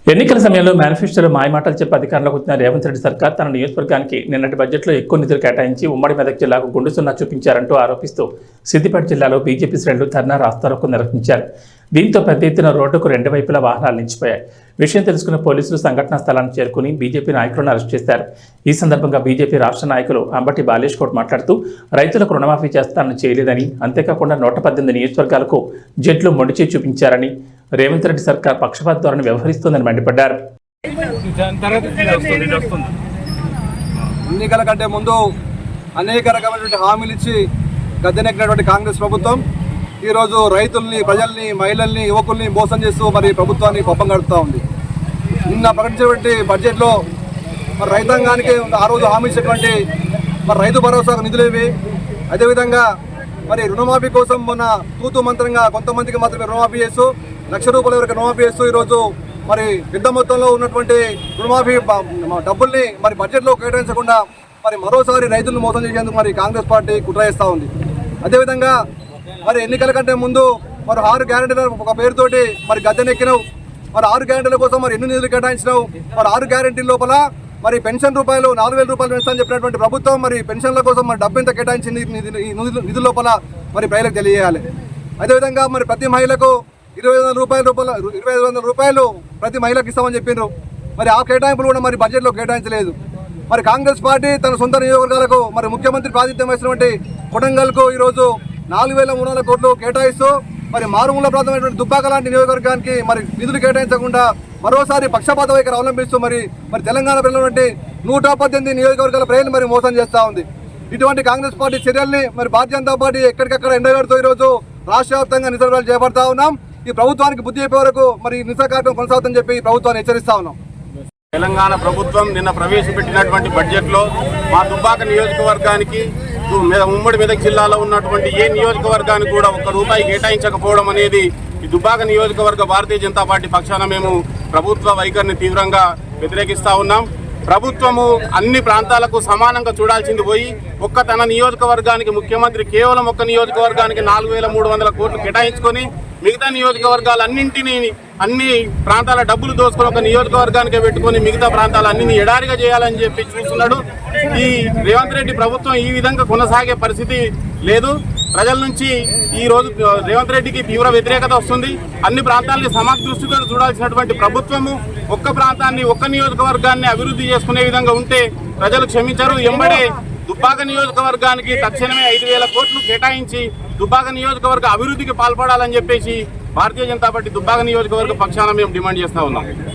ఎన్నికల సమయంలో మేనిఫెస్టోలో మాయమాటలు చెప్పి అధికారంలోకి వచ్చిన రేవంత్ రెడ్డి సర్కార్ తన నియోజకవర్గానికి నిన్నటి బడ్జెట్లో ఎక్కువ నిధులు కేటాయించి ఉమ్మడి మెదక్ జిల్లాకు గుండు సున్నా చూపించారంటూ ఆరోపిస్తూ సిద్దిపేట జిల్లాలో బీజేపీ శ్రేణులు ధర్నా రాస్తారోకో నిర్వహించారు. దీంతో పెద్ద ఎత్తున రోడ్డుకు రెండు వైపులా వాహనాలు నిలిచిపోయాయి. విషయం తెలుసుకున్న పోలీసులు సంఘటనా స్థలానికి చేరుకుని బీజేపీ నాయకులను అరెస్ట్ చేశారు. ఈ సందర్భంగా బీజేపీ రాష్ట్ర నాయకులు అంబటి బాలేష్ గౌడ్ మాట్లాడుతూ రైతులకు రుణమాఫీ చేస్తానని చేయలేదని, అంతేకాకుండా 118 నియోజకవర్గాలకు జడ్లు మొండిచే చూపించారని, రేవంత్ రెడ్డి సర్కార్ పక్షపాత ధోరణి వ్యవహరిస్తోందని మండిపడ్డారు. ఎన్నికల కంటే ముందు అనేక రకమైనటువంటి హామీలు ఇచ్చి గద్దెనెక్కినటువంటి కాంగ్రెస్ ప్రభుత్వం ఈరోజు రైతుల్ని, ప్రజల్ని, మహిళల్ని, యువకుల్ని మోసం చేస్తూ మరి ప్రభుత్వాన్ని పప్పం గడుపుతూ ఉంది. నిన్న ప్రకటించినటువంటి బడ్జెట్లో మరి రైతాంగానికి ఆ రోజు హామీ ఇచ్చినటువంటి మరి రైతు భరోసాకు నిధులేవి, అదేవిధంగా మరి రుణమాఫీ కోసం మొన్న తూతు మంత్రంగా కొంతమందికి మాత్రమే రుణమాఫీ చేస్తూ ₹1,00,000 వరకు రుణమాఫీ చేస్తూ ఈరోజు మరి పెద్ద మొత్తంలో ఉన్నటువంటి రుణమాఫీ డబ్బుల్ని మరి బడ్జెట్లో కేటాయించకుండా మరి మరోసారి రైతులను మోసం చేసేందుకు మరి కాంగ్రెస్ పార్టీ కుట్ర చేస్తూ ఉంది. అదేవిధంగా మరి ఎన్నికల కంటే ముందు మరి 6 గ్యారెంటీల ఒక పేరుతోటి మరి గద్దెనెక్కినావు. మరి 6 గ్యారెంటీల కోసం మరి ఎన్ని నిధులు కేటాయించినావు? మరి 6 గ్యారెంటీల లోపల మరి పెన్షన్ రూపాయలు ₹4,000 పెంచాలని చెప్పినటువంటి ప్రభుత్వం మరి పెన్షన్ల కోసం మరి డబ్బు ఎంత కేటాయించింది ఈ నిధుల లోపల మరి ప్రజలకు తెలియజేయాలి. అదేవిధంగా మరి ప్రతి మహిళకు ₹2,500 ప్రతి మహిళకు ఇస్తామని చెప్పిండ్రు. మరి ఆ కేటాయింపులు కూడా మరి బడ్జెట్లో కేటాయించలేదు. మరి కాంగ్రెస్ పార్టీ తన సొంత నియోజకవర్గాలకు మరి ముఖ్యమంత్రి ప్రాతినిధ్యం వహిస్తున్నటువంటి కొడంగల్కు ఈరోజు 4,300 కోట్లు కేటాయిస్తూ మరి మారుమూల ప్రాంతమైనటువంటి దుబ్బాక లాంటి నియోజకవర్గానికి మరి నిధులు కేటాయించకుండా మరోసారి పక్షపాత వైఖరి అవలంబిస్తూ మరి తెలంగాణ ప్రజలటువంటి 118 నియోజకవర్గాల ప్రజలు మరి మోసం చేస్తూ ఉంది. ఇటువంటి కాంగ్రెస్ పార్టీ చర్యల్ని మరి భారతీయ జనతా పార్టీ ఎక్కడికక్కడ ఎండగడుతూ ఈరోజు రాష్ట్ర వ్యాప్తంగా నిరసనలు చేపడతా ఉన్నాం. ఈ ప్రభుత్వానికి బుద్ధి చెప్పే వరకు మరి నిరసన కార్యక్రమం కొనసాగుతుందని చెప్పి ఈ ప్రభుత్వాన్ని హెచ్చరిస్తా ఉన్నాం. తెలంగాణ ప్రభుత్వం నిన్న ప్రవేశపెట్టినటువంటి బడ్జెట్లో మా దుబ్బాక నియోజకవర్గానికి ఉమ్మడి మెదక్ జిల్లాలో ఉన్నటువంటి ఏ నియోజకవర్గానికి కూడా ₹1 కేటాయించకపోవడం అనేది ఈ దుబ్బాక నియోజకవర్గ భారతీయ జనతా పార్టీ పక్షాన మేము ప్రభుత్వ వైఖరిని తీవ్రంగా వ్యతిరేకిస్తూ ఉన్నాం. ప్రభుత్వము అన్ని ప్రాంతాలకు సమానంగా చూడాల్సింది పోయి తన నియోజకవర్గానికి ముఖ్యమంత్రి కేవలం ఒక్క నియోజకవర్గానికి 4,300 కోట్లు కేటాయించుకొని మిగతా నియోజకవర్గాలన్నింటినీ అన్ని ప్రాంతాల డబ్బులు దోసుకొని ఒక నియోజకవర్గానికే పెట్టుకొని మిగతా ప్రాంతాలన్నీ ఎడారిగా చేయాలని చెప్పి చూస్తున్నాడు. ఈ రేవంత్ రెడ్డి ప్రభుత్వం ఈ విధంగా కొనసాగే పరిస్థితి లేదు. ప్రజల నుంచి ఈ రోజు రేవంత్ రెడ్డికి తీవ్ర వ్యతిరేకత వస్తుంది. అన్ని ప్రాంతాలని సమగ్ర దృష్టితో చూడాల్సినటువంటి ప్రభుత్వము ఒక్క ప్రాంతాన్ని, ఒక్క నియోజకవర్గాన్ని అభివృద్ధి చేసుకునే విధంగా ఉంటే ప్రజలు క్షమించరు. ఎంబడే దుబ్బాక నియోజకవర్గానికి తక్షణమే 5,000 కోట్లు కేటాయించి దుబ్బాక నియోజకవర్గ అభివృద్ధికి పాల్పడాలని చెప్పేసి భారతీయ జనతా పార్టీ దుబ్బాక నియోజకవర్గ పక్షాన మేము డిమాండ్ చేస్తా ఉన్నాం.